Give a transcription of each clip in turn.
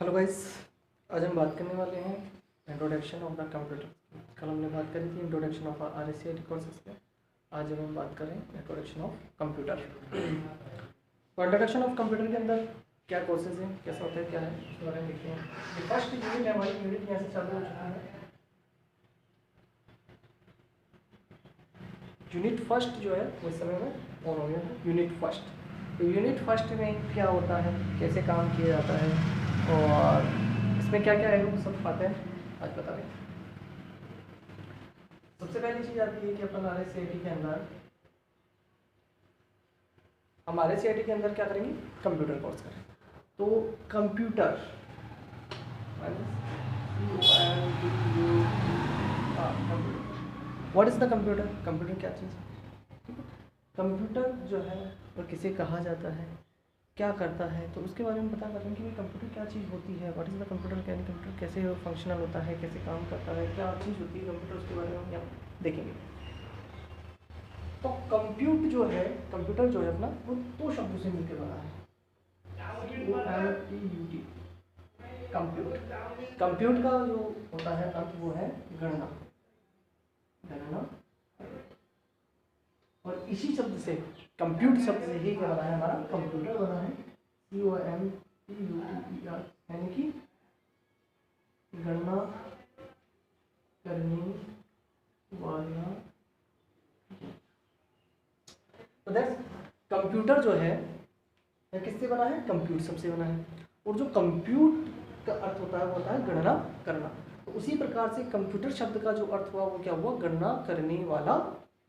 Hello guys, आज हम बात करने वाले हैं इंट्रोडक्शन ऑफ द कंप्यूटर। कल हमने बात करी थी इंट्रोडक्शन ऑफ RSCIT कोर्सेज पे। आज हम बात करें इंट्रोडक्शन ऑफ कंप्यूटर। तो इंट्रोडक्शन ऑफ कंप्यूटर के अंदर क्या कोर्सेज हैं, कैसा होता है, क्या है, उसके बारे में देखते हैं। ये फर्स्ट यूनिट है हमारी, यूनिट यहाँ से चालू हो चुकी है। यूनिट फर्स्ट जो है वो इस समय में ऑन हो गया है, यूनिट फर्स्ट। तो यूनिट फर्स्ट में क्या होता है, कैसे काम किया जाता है और इसमें क्या क्या है वो सब बातें आज बता रहे हैं। सबसे पहली चीज़ आती है कि अपन RSCIT के अंदर के अंदर क्या करेंगे, कंप्यूटर कोर्स करें। तो computer what is the computer. Computer क्या चीज़ है, कंप्यूटर जो है वो किसे कहा जाता है, क्या करता है, तो उसके बारे में पता करें कि कंप्यूटर क्या चीज़ होती है। व्हाट इज़ द कंप्यूटर, क्या कंप्यूटर कैसे फंक्शनल होता है, कैसे काम करता है, क्या चीज़ होती है कंप्यूटर, उसके बारे में हम यहाँ देखेंगे। तो कंप्यूट जो है, कंप्यूटर जो है अपना, वो दो शब्दों से मिलकर बना है, COMPUT। कंप्यूट, कंप्यूट का जो होता है अर्थ वो है गणना, गणना। और इसी शब्द से, कंप्यूट शब्द से ही क्या बना है, हमारा कंप्यूटर बना है, COMPUTER, यानी कि गणना करने वाला। तो दैट्स कंप्यूटर जो है किससे बना है, कंप्यूट शब्द से बना है। और जो कंप्यूट का अर्थ होता है वो होता है गणना करना। तो उसी प्रकार से कंप्यूटर शब्द का जो अर्थ हुआ वो क्या हुआ, गणना करने वाला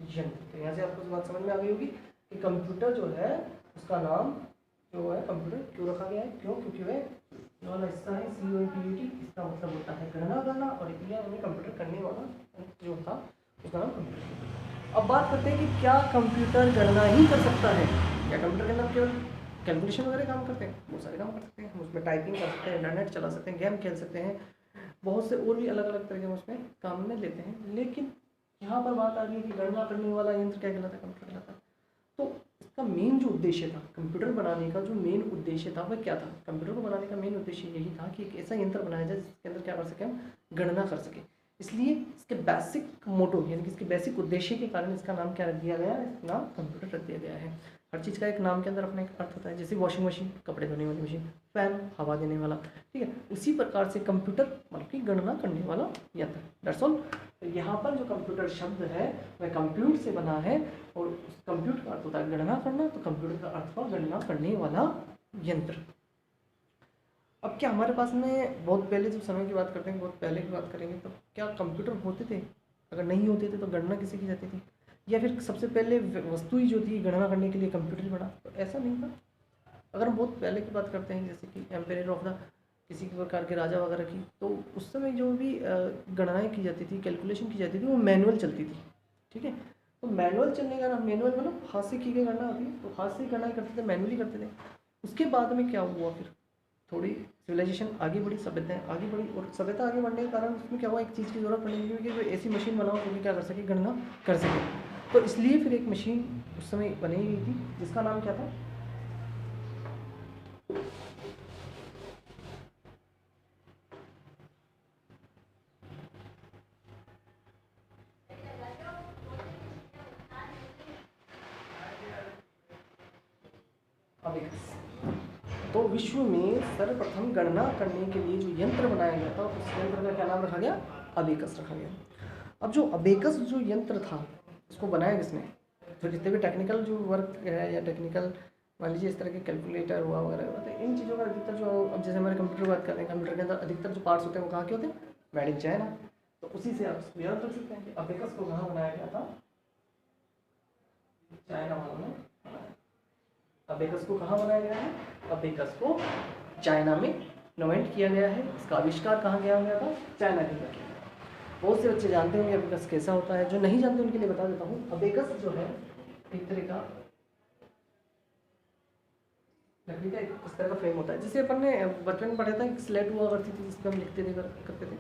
यंत्र। तो यहाँ से आपको बात समझ में आ गई होगी कि कंप्यूटर जो है उसका नाम जो है कंप्यूटर क्यों रखा गया है, क्यों, क्योंकि वह वाला हिस्सा है COMPUT, इसका मतलब होता है गणना करना, और इंडिया में कंप्यूटर करने वाला जो था उसका नाम कंप्यूटर। अब बात करते हैं कि क्या कंप्यूटर गणना ही कर सकता है, क्या कंप्यूटर के अंदर केवल कैलकुलेशन वगैरह काम करते हैं, बहुत सारे काम कर सकते हैं। हम उसमें टाइपिंग कर सकते हैं, इंटरनेट चला सकते हैं, गेम खेल सकते हैं, बहुत से और भी अलग अलग तरह के हम उसमें काम में लेते हैं। लेकिन यहाँ पर बात आ रही है कि गणना करने वाला यंत्र क्या कहलाता है, कंप्यूटर कहलाता है। तो इसका मेन जो उद्देश्य था, कंप्यूटर बनाने का जो मेन उद्देश्य था वह क्या था। कंप्यूटर को बनाने का मेन उद्देश्य यही था कि एक ऐसा यंत्र बनाया जाए जिसके अंदर क्या कर सकें, हम गणना कर सकें। इसलिए इसके बेसिक मोटो यानी कि इसके बेसिक उद्देश्य के कारण इसका नाम क्या रख दिया गया, इसका नाम कंप्यूटर रख दिया गया है। हर चीज़ का एक नाम के अंदर अपना एक अर्थ होता है, जैसे वॉशिंग मशीन कपड़े धोने वाली मशीन, फैन हवा देने वाला, ठीक है। उसी प्रकार से कंप्यूटर मतलब कि गणना करने वाला यंत्र, दैट्स ऑल। यहाँ पर जो कंप्यूटर शब्द है वह कंप्यूट से बना है, और उस कंप्यूट का अर्थ होता है गणना करना, तो कंप्यूटर का अर्थ हुआ गणना करने वाला यंत्र। अब क्या हमारे पास में बहुत पहले जो समय की बात करते हैं, बहुत पहले की बात करेंगे, तो क्या कंप्यूटर होते थे, अगर नहीं होते थे तो गणना किसे की जाती थी, या फिर सबसे पहले वस्तु ही जो थी गणना करने के लिए कंप्यूटर ही बना, तो ऐसा नहीं था। अगर हम बहुत पहले की बात करते हैं, जैसे कि एम्पायर ऑफ द किसी प्रकार के राजा वगैरह की, तो उस समय जो भी गणनाएं की जाती थी, कैलकुलेशन की जाती थी, वो मैनुअल चलती थी, ठीक है। तो मैनुअल चलने का नाम, मैनुअल मतलब हाथ से की गई गणना होती है, तो हाथ से गणना करते थे, मैनुअली करते थे। उसके बाद में क्या हुआ, फिर थोड़ी सिविलाइजेशन आगे बढ़ी, सभ्यताएं आगे बढ़ी, और सभ्यता आगे बढ़ने के कारण उसमें क्या हुआ, एक चीज़ की जरूरत पड़ी कि कोई ऐसी मशीन बनाओ जो कि क्या कर सके, गणना कर सके। तो इसलिए फिर एक मशीन उस समय बनी हुई थी जिसका नाम क्या था, अबेकस। तो विश्व में सर्वप्रथम गणना करने के लिए जो यंत्र बनाया गया था उस यंत्र का क्या नाम रखा गया, अबेकस रखा गया। अब जो अबेकस जो यंत्र था उसको बनाया किसने, तो जितने भी टेक्निकल जो वर्क है या टेक्निकल मान लीजिए इस तरह के कैलकुलेटर हुआ वगैरह, तो इन चीज़ों का अधिकतर जो, अब जैसे हमारे कंप्यूटर की बात कर रहे हैं, कंप्यूटर के अंदर अधिकतर जो पार्ट्स होते हैं वो कहाँ के होते हैं, मेड इन चाइना। तो उसी से आप याद रख सकते हैं कि अबेकस को कहाँ बनाया गया था, चाइना वालों ने बनाया। अबेकस को कहाँ बनाया गया है, अबेकस को चाइना में इन्वेंट किया गया है। इसका आविष्कार कहाँ किया गया था, चाइना के अंदर किया गया। बहुत से बच्चे जानते होंगे अबेकस कैसा होता है, जो नहीं जानते उनके लिए बता देता हूँ। अबेकस जो है एक तरह का लकड़ी का इस तरह का फ्रेम होता है, जिसे अपन ने बचपन में पढ़ा था, एक स्लेट हुआ करती थी जिस पर हम लिखते थे करते थे।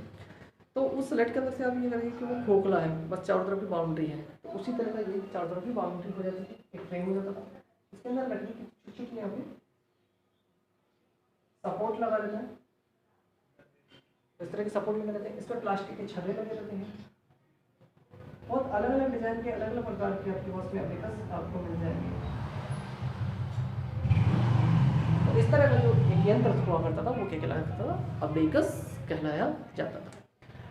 तो उस स्लेट के अंदर से आप ये करेंगे कि वो खोखला है, बस चारों तरफ की बाउंड्री है, तो उसी तरह का ये चारों तरफ की बाउंड्री हो जाती थी, एक फ्रेम हो जाता था। इसके अंदर लकड़ी की छोटी छोटी यहाँ पे सपोर्ट लगा देता है, इस तरह के सपोर्ट लगे रहते हैं, इस पर प्लास्टिक के छर्रे लगे रहते हैं। बहुत अलग अलग डिजाइन के अलग अलग प्रकार के आपके पास में अबेकस आपको मिल जाएंगे। तो इस तरह का जो एक यंत्र हुआ करता था वो क्या कहलाया जाता था? अबेकस कहलाया जाता था।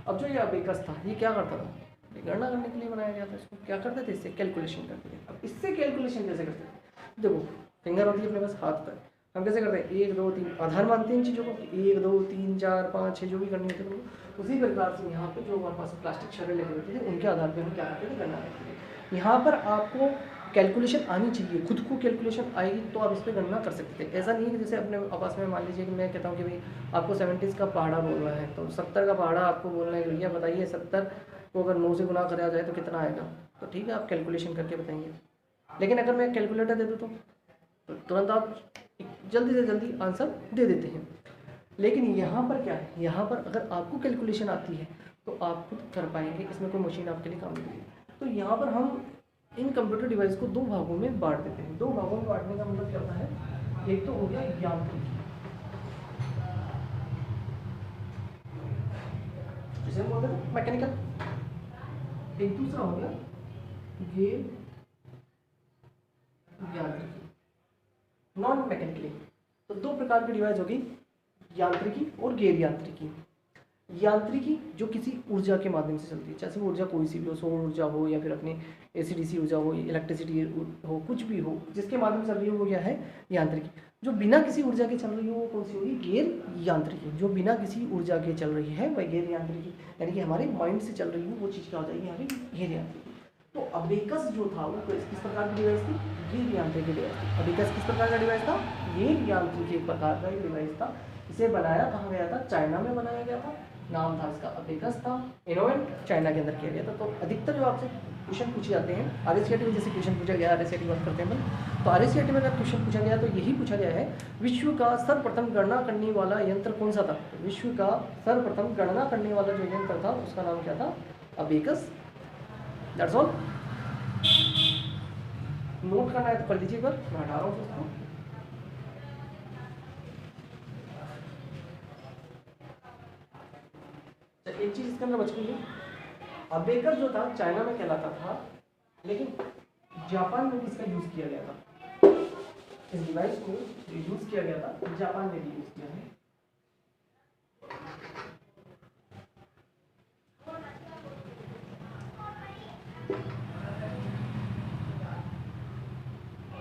अब जो ये अबेकस था ये क्या करता था? ये गणना करने के लिए बनाया गया था। इसको क्या करते थे? इससे कैलकुलेशन करते थे। अब इससे कैलकुलेशन कैसे करते थे? देखो फिंगर होती है अपने पास, हाथ पर, हम कैसे करते हैं? 1 2 3 आधार मानते हैं इन चीज़ों को, 1 2 3 4 5 6 जो भी करनी होती है उसी प्रकार से यहाँ पे जो हमारे पास प्लास्टिक शर्रें लगे होते थे उनके आधार पर हम क्या करते थे? गणना करते थे। यहाँ पर आपको कैलकुलेशन आनी चाहिए, खुद को कैलकुलेशन आएगी तो आप इस पर गणना कर सकते थे। ऐसा नहीं है कि जैसे अपने आपस में मान लीजिए कि मैं कहता हूँ कि भाई आपको 70 का पहाड़ा बोलना है तो 70 का पहाड़ा आपको बोलना है, भैया बताइए 70 को अगर 9 से गुना करा जाए तो कितना आएगा? तो ठीक है आप कैलकुलेशन करके बताएंगे। लेकिन अगर मैं कैलकुलेटर दे दूँ तो तुरंत आप जल्दी से जल्दी आंसर दे देते हैं। लेकिन यहाँ पर क्या है? यहाँ पर अगर आपको कैलकुलेशन आती है तो आप खुद कर पाएंगे, इसमें कोई मशीन आपके लिए काम नहीं करेगी। तो यहाँ पर हम इन कंप्यूटर डिवाइस को 2 भागों में बांट देते हैं। 2 भागों में बांटने का मतलब क्या होता है? एक तो हो गया यांत्रिकी, जिसे हम बोलते हैं मैकेनिकल, एक दूसरा हो गया गैर यांत्रिकी, नॉन मैकेनिकली। तो 2 प्रकार की डिवाइस होगी, यांत्रिकी और गैर यांत्रिकी। यांत्रिकी जो किसी ऊर्जा के माध्यम से चलती है, चाहे वो ऊर्जा कोई सी भी हो, सौर ऊर्जा हो या फिर अपनी एसी-डीसी ऊर्जा हो, इलेक्ट्रिसिटी हो, कुछ भी हो जिसके माध्यम से चल रही हो वो क्या है? यांत्रिकी। जो बिना किसी ऊर्जा के चल रही हो वो कौन सी होगी? गैर यांत्रिकी। जो बिना किसी ऊर्जा के चल रही है वह गैर यांत्रिकी, यानी कि हमारे माइंड से चल रही हो वो चीज़ क्या हो जाएगी? हमारी गैर यांत्रिकी। तो अबेकस जो था वो किस प्रकार की डिवाइस थी? गैर यांत्रिकी डिवाइस थी। अबेकस किस प्रकार का डिवाइस था? गैर यांत्रिकी प्रकार का डिवाइस था। इसे बनाया कहाँ गया था? चाइना में बनाया गया था। नाम था इसका अबेकस था। इनोवेट चाइना के अंदर किया गया था। तो अधिकतर जो आपसे क्वेश्चन पूछे जाते हैं आरएससीईआरटी में, जैसे क्वेश्चन पूछा गया, आरएससीईआरटी बात करते हैं हम, तो आरएससीईआरटी में अगर क्वेश्चन पूछा गया तो यही पूछा गया है विश्व का सर्वप्रथम गणना करने वाला यंत्र कौन सा था? तो विश्व का सर्वप्रथम गणना करने वाला जो यंत्र था उसका नाम क्या था? अबेकस। That's all. नोट करना है तो कर लीजिए, पर मैं हटा रहा हूँ उसको। एक चीज इसके अंदर बच गई है, अबेकस जो था चाइना में कहलाता था, लेकिन जापान में भी इसका यूज किया गया था। इस डिवाइस को यूज किया गया था, जापान में भी यूज किया है।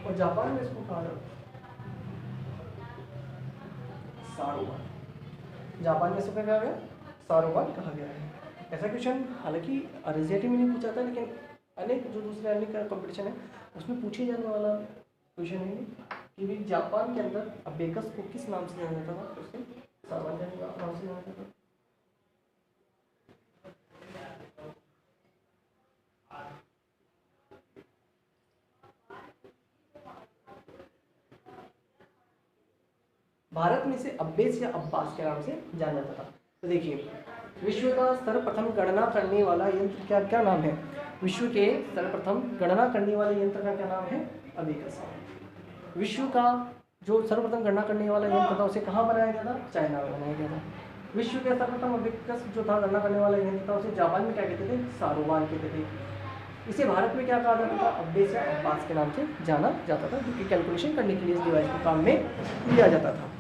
और जापान में इसको कहा जाता सारोबान। जापान में इसको क्या कहा गया? सारोबान कहा गया है। ऐसा क्वेश्चन हालांकि आरएससीईआरटी में नहीं पूछा था, लेकिन अनेक जो दूसरे अनेक कंपटीशन है उसमें पूछे जाने वाला क्वेश्चन है कि भी जापान के अंदर अबेकस को किस नाम से जाना जाता था? तो उसके सारोबान नाम से जाना जाता था। भारत में इसे अब्बेस या अब्बास के नाम से जाना जाता था। तो देखिए विश्व का सर्वप्रथम गणना करने वाला यंत्र क्या क्या नाम है? विश्व के सर्वप्रथम गणना करने वाले यंत्र का क्या नाम है? अबेकस। विश्व का जो सर्वप्रथम गणना करने वाला यंत्र था उसे कहाँ बनाया गया था? चाइना में बनाया गया था। विश्व के सर्वप्रथम अबेकस जो था गणना करने वाला यंत्र था उसे जापान में क्या कहते थे? सारोबान कहते थे। इसे भारत में क्या कहा जाता था? अब्बेस या अब्बास के नाम से जाना जाता था, क्योंकि कैलकुलेशन करने के लिए इस डिवाइस को काम में लिया जाता था।